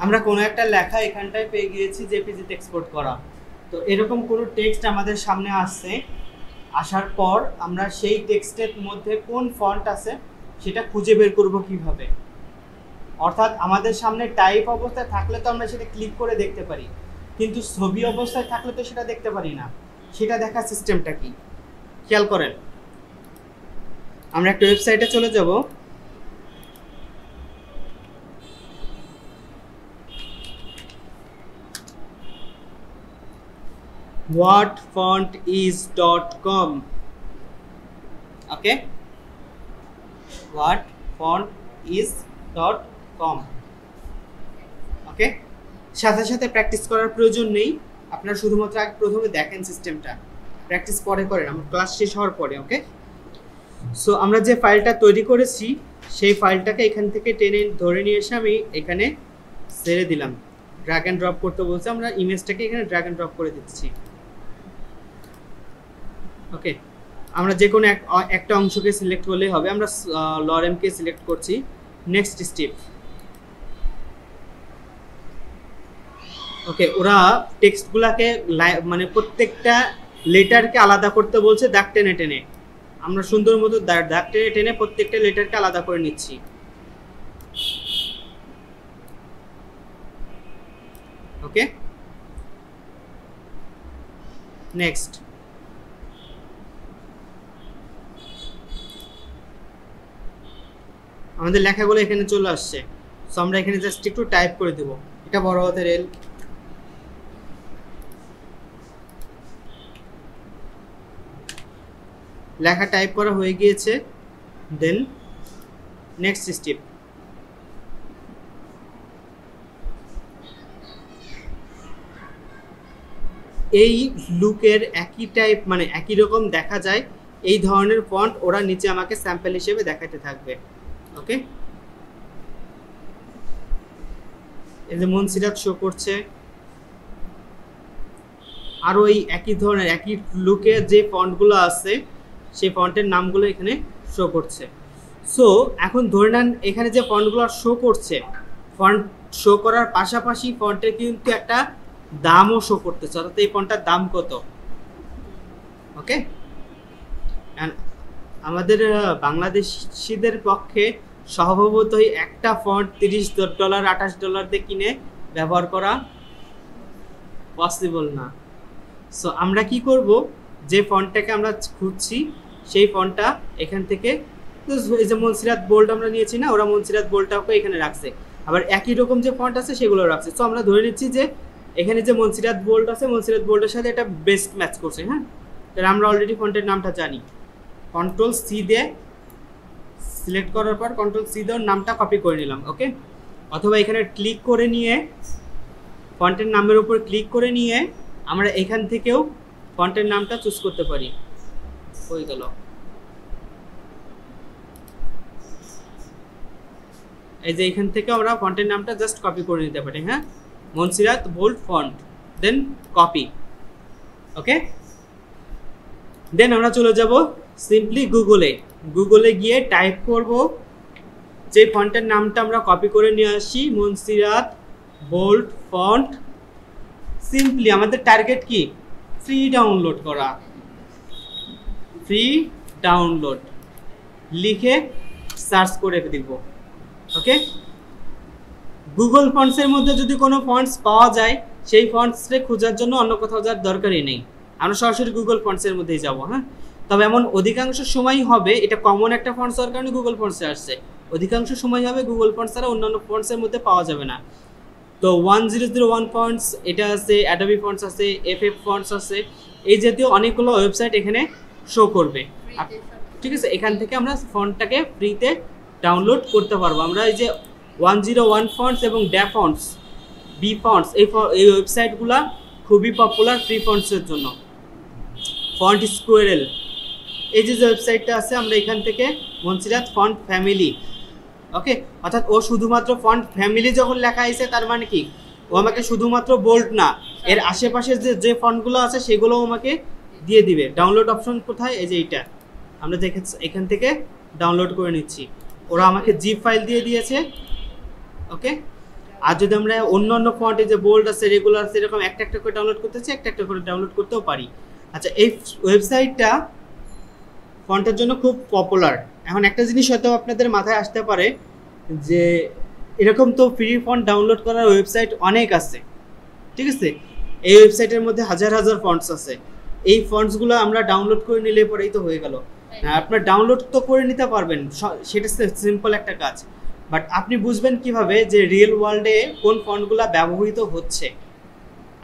আমরা কোনো একটা লেখা এখানটায় পেয়ে গিয়েছি জেপিজিতে এক্সপোর্ট করা। তো এরকম কোনো টেক্সট আমাদের সামনে আসছে, আসার পর আমরা সেই টেক্সটের মধ্যে কোন ফন্ট আছে সেটা খুঁজে বের করব কিভাবে। অর্থাৎ আমাদের সামনে টাইপ অবস্থায় থাকলে তো আমরা সেটা ক্লিক করে দেখতে পারি, কিন্তু ছবি অবস্থায় থাকলে তো সেটা দেখতে পারি না। সেটা দেখার সিস্টেমটা কি খেয়াল করেন। আমরা একটা ওয়েবসাইটে চলে যাব, whatfontis.com। ওকে, whatfontis.com। ওকে, সাথে সাথে প্র্যাকটিস করার প্রয়োজন নেই, আপনারা শুধুমাত্র আগে প্রথমে দেখেন সিস্টেমটা, প্র্যাকটিস পরে করেন, আমার ক্লাস শেষ হওয়ার পরে। ওকে, সো আমরা যে ফাইলটা তৈরি করেছি সেই ফাইলটাকে এখান থেকে টেনে ধরে নিয়ে এসে আমি এখানে ছেড়ে দিলাম। ড্র্যাগ অ্যান্ড ড্রপ করতে বলছে, আমরা ইমেজটাকে এখানে ড্র্যাগ অ্যান্ড ড্রপ করে দিচ্ছি। ওকে, আমরা যে কোনো একটা অংশকে সিলেক্ট করলেই হবে। আমরা লরেমকে সিলেক্ট করছি। Next step. ওকে, ওরা টেক্সটগুলোকে মানে প্রত্যেকটা লেটারকে আলাদা করতে বলছে দাগ টেনে টেনে। আমরা সুন্দর মতো দাগ টেনে টেনে প্রত্যেকটা লেটারকে আলাদা করে নিচ্ছি। ওকে, নেক্সট। আমাদের লেখাগুলো এখানে চলে আসছে, সো আমরা এখানে জাস্ট একটু টাইপ করে দেব। এটা বড় হাতের এল। লেখা টাইপ করা হয়ে গিয়েছে। Then next step. এই লুকের একই টাইপ মানে একই রকম দেখা যায় এই ধরনের ফন্ট ওরা নিচে আমাকে স্যাম্পল হিসেবে দেখাতে থাকবে। ওকে, এই যে মনসিরাত শো করছে, আর ওই একই ধরনের একই লুকে যে ফন্টগুলো আছে সেই ফন্টের নামগুলো এখানে শো করছে। সো এখন ধরে নেন এখানে যে ফন্টগুলো শো করছে, ফন্ট শো করার পাশাপাশি ফন্টের কিন্তু একটা দামও শো করতেছে, অর্থাৎ এই ফন্টটার দাম কত। ওকে, আমাদের বাংলাদেশিদের পক্ষে স্বভাবতই একটা ফন্ট $30 $28 দিয়ে কিনে ব্যবহার করা পসিবল না। সো আমরা কি করব, যে ফন্টটাকে আমরা খুঁজছি সেই ফন্টটা এখান থেকে, এই যে মনসিরাত বোল্ড আমরা নিয়েছি না, ওরা মনসিরাত বোল্ডটাকে এখানে রাখছে, আবার একই রকম যে ফন্ট আছে সেগুলো রাখছে। সো আমরা ধরে নিচ্ছি যে এখানে যে মনসিরাত বোল্ড আছে মনসিরাত বোল্ডের সাথে এটা বেস্ট ম্যাচ করছে। হ্যাঁ, তাহলে আমরা অলরেডি ফন্টের নামটা জানি। কন্ট্রোল সি দিয়ে সিলেক্ট করার পর কন্ট্রোল সি দিয়ে নামটা কপি করে নিলাম। ওকে, অথবা এখানে ক্লিক করে নিয়ে ফন্টের নামের উপর ক্লিক করে নিয়ে আমরা এখান থেকেও ফন্টের নামটা চুজ করতে পারি। হয়ে গেল। এই যে এখান থেকে আমরা ফন্টের নামটা জাস্ট কপি করে নিতে পারি। হ্যাঁ, মনসিরাত বোল্ড ফন্ট, দেন কপি। ওকে, দেন আমরা চলে যাব সিম্পলি গুগলে গিয়ে টাইপ করব যে ফন্টের নামটা আমরা কপি করে নিয়ে আসি, মনসিরাত বোল্ড ফন্ট। সিম্পলি আমাদের টার্গেট কি, ফ্রি ডাউনলোড করা। ফ্রি ডাউনলোড লিখে সার্চ করে দিব। ওকে, গুগল ফন্টসের মধ্যে যদি কোনো ফন্টস পাওয়া যায় সেই ফন্টসে খোঁজার জন্য অন্য কোথাও যাওয়ার দরকারই নেই, আমরা সরাসরি গুগল ফন্টসের মধ্যেই যাব। হ্যাঁ, তবে এমন অধিকাংশ সময়ই হবে, এটা কমন একটা ফন্টস হওয়ার কারণে গুগল ফন্টসে আসছে, অধিকাংশ সময় হবে গুগল ফন্টস ছাড়া অন্যান্য ফন্টসের মধ্যে পাওয়া যাবে না। তো 1001 ফন্টস এটা আছে, অ্যাডোবি ফন্টস আছে, এফএফ ফন্টস আছে, এই জাতীয় অনেকগুলো ওয়েবসাইট এখানে শো করবে। ঠিক আছে, এখান থেকে আমরা ফন্টটাকে ফ্রিতে ডাউনলোড করতে পারবো। আমরা এই যে 101 ফন্টস এবং ড্যা ফন্টস, বি ফন্টস, এই ওয়েবসাইটগুলো খুবই পপুলার ফ্রি ফন্টসের জন্য। ফন্ট স্কোয়ারেল এই যে ওয়েবসাইটটা আছে, আমরা এখান থেকে মনসিরাত ফন্ট ফ্যামিলি। ওকে, অর্থাৎ ও শুধুমাত্র ফন্ট ফ্যামিলি যখন লেখা হয়েছে তার মানে কি, ও আমাকে শুধুমাত্র বোল্ড না, এর আশেপাশে যে ফন্টগুলো আছে সেগুলো আমাকে দিয়ে দিবে। ডাউনলোড অপশন কোথায়, এই যে এইটা, আমরা এখান থেকে ডাউনলোড করে নিচ্ছি। ওরা আমাকে জিপ ফাইল দিয়ে দিয়েছে। ওকে, আর যদি আমরা অন্য ফন্টে যে বোল্ড আছে, রেগুলার আছে, এরকম একটা একটা করে ডাউনলোড করতে চাই, একটা করে ডাউনলোড করতেও পারি। আচ্ছা, এই ওয়েবসাইটটা ফন্টের জন্য খুব পপুলার। এখন একটা জিনিস হয়তো আপনাদের মাথায় আসতে পারে যে এরকম তো ফ্রি ফন্ট ডাউনলোড করার ওয়েবসাইট অনেক আছে, ঠিক আছে? এই ওয়েবসাইটের মধ্যে হাজার হাজার ফন্টস আছে, এই ফন্টসগুলো আমরা ডাউনলোড করে নিলে পরেই তো হয়ে গেল। আপনার ডাউনলোড তো করে নিতে পারবেন, সেটা সিম্পল একটা কাজ, বাট আপনি বুঝবেন কিভাবে যে রিয়েল ওয়ার্ল্ডে কোন ফন্টগুলো ব্যবহৃত হচ্ছে।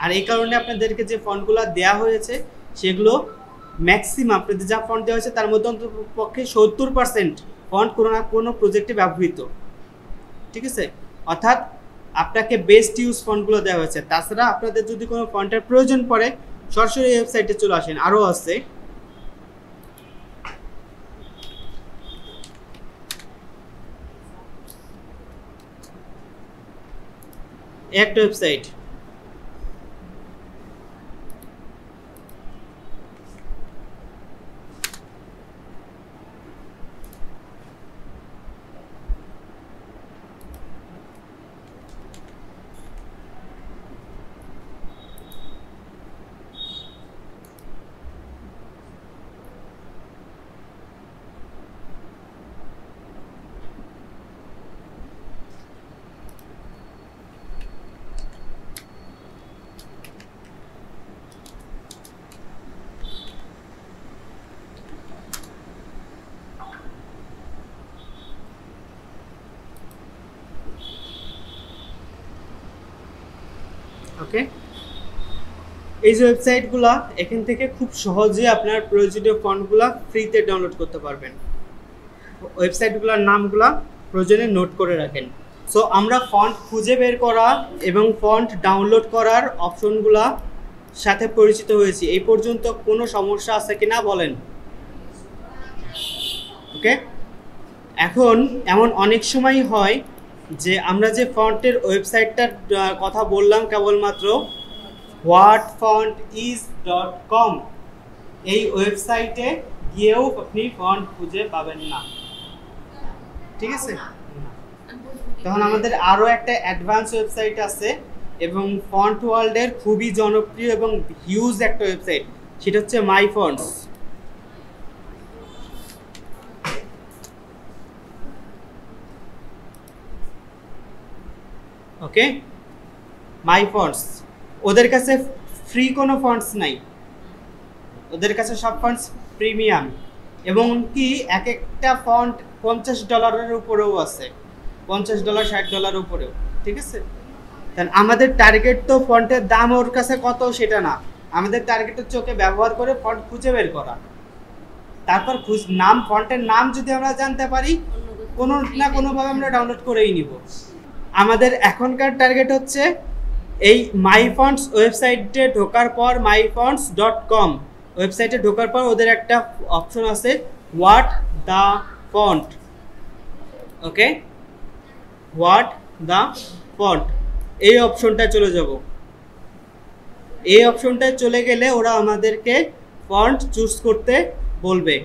আর এই কারণে আপনাদেরকে যে ফন্টগুলো দেওয়া হয়েছে সেগুলো ম্যাক্সিমাম, আপনাদের যা ফন্ট দেওয়া হয়েছে তার মধ্যে অন্ততপক্ষে 70% ফন্ট কোনো না কোনো প্রজেক্টে ব্যবহৃত, ঠিক আছে? অর্থাৎ আপনাকে বেস্ট ইউজ ফন্টগুলো দেওয়া হয়েছে। তাছাড়া আপনাদের যদি কোনো ফন্টের প্রয়োজন পড়ে সরাসরি ওয়েবসাইটে চলে আসেন, আরও আছে। একটা ওয়েবসাইট, ওকে? এই যে ওয়েবসাইটগুলো, এখান থেকে খুব সহজে আপনার প্রয়োজনীয় ফন্টগুলো ফ্রিতে ডাউনলোড করতে পারবেন। ওয়েবসাইটগুলোর নামগুলো প্রয়োজনে নোট করে রাখেন। সো আমরা ফন্ট খুঁজে বের করা এবং ফন্ট ডাউনলোড করার অপশনগুলো সাথে পরিচিত হয়েছি। এই পর্যন্ত কোনো সমস্যা আছে কিনা বলেন? ওকে, এখন এমন অনেক সময় হয় যে আমরা যে ফন্টের ওয়েবসাইটটার কথা বললাম কেবলমাত্র, whatfontis.com, এই ওয়েবসাইটে গিয়েও আপনি ফন্ট খুঁজে পাবেন না, ঠিক আছে? তখন আমাদের আরও একটা অ্যাডভান্স ওয়েবসাইট আছে এবং ফন্ট ওয়ার্ল্ডের খুবই জনপ্রিয় এবং হিউজ একটা ওয়েবসাইট, সেটা হচ্ছে মাইফন্টস। ওকে, মাইফন্টস, ওদের কাছে ফ্রি কোনো ফন্টস নাই, ওদের কাছে সব ফন্টস প্রিমিয়াম, এবং কি এক একটা ফন্ট $50 উপরেও আছে, $50 $60 উপরেও, ঠিক আছে? তাহলে আমাদের টার্গেট তো ফন্টের দাম ওর কাছে কত সেটা না, আমাদের টার্গেট হচ্ছে ওকে ব্যবহার করে ফন্ট খুঁজে বের করা। তারপর নাম, ফন্টের নাম যদি আমরা জানতে পারি, কোনো না কোনোভাবে আমরা ডাউনলোড করেই নিব। আমাদের এখনকার টার্গেট হচ্ছে এই মাইফন্টস ওয়েবসাইটে ঢোকার পর, myfonts.com ওয়েবসাইটে ঢোকার পর ওদের একটা অপশন আছে, what the font. Okay, what the font, এই অপশনটায় চলে যাব। এই অপশনটায় চলে গেলে ওরা আমাদেরকে ফন্ট চুজ করতে বলবে।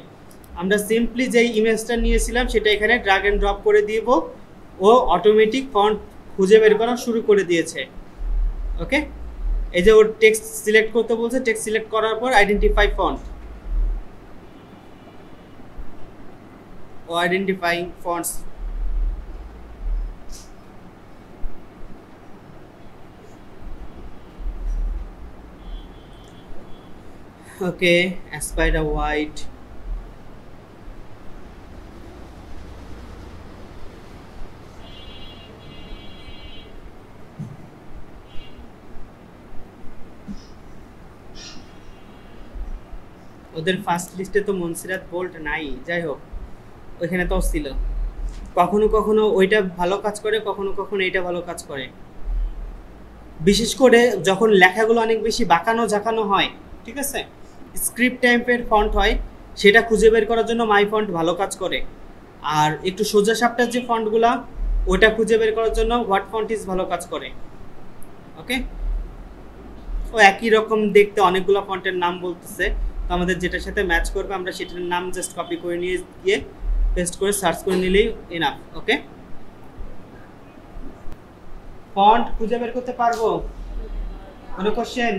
আমরা সিম্পলি যেই ইমেজটা নিয়েছিলাম সেটা এখানে ড্রাগ অ্যান্ড ড্রপ করে দিব, ও অটোমেটিক ফন্ট খুঁজে বের করা শুরু করে দিয়েছে। ওকে, এই যে ওর টেক্সট সিলেক্ট করতে বলছে, টেক্সট সিলেক্ট করার পর আইডেন্টিফাই ফন্ট, ও আইডেন্টিফাইং ফন্টস। ওকে, অ্যাসপাইডার হোয়াইট, ওদের ফার্স্ট লিস্টে তো মনসিরাত বোল্ট নাই, যাই হোক ওইখানে তো ছিল। কখনো কখনো ওইটা ভালো কাজ করে, কখনো কখনো এইটা ভালো কাজ করে। বিশেষ করে যখন লেখাগুলো অনেক বেশি বাঁকানো ঝাঁকানো হয়, ঠিক আছে, স্ক্রিপ্ট টাইপের ফন্ট হয়, সেটা খুঁজে বের করার জন্য মাই ফন্ট ভালো কাজ করে। আর একটু সোজা সাপটার যে ফন্টগুলা, ওটা খুঁজে বের করার জন্য হোয়াট ফন্টিস ভালো কাজ করে। ওকে, ও একই রকম দেখতে অনেকগুলো ফন্টের নাম বলতেছে, তো আমাদের যেটার সাথে ম্যাচ করবে আমরা সেটার নাম জাস্ট কপি করে নিয়ে গিয়ে পেস্ট করে সার্চ করে নিলেই এনাফ। ওকে, ফন্ট খুঁজে বের করতে পারবো? কোনো কোশ্চেন?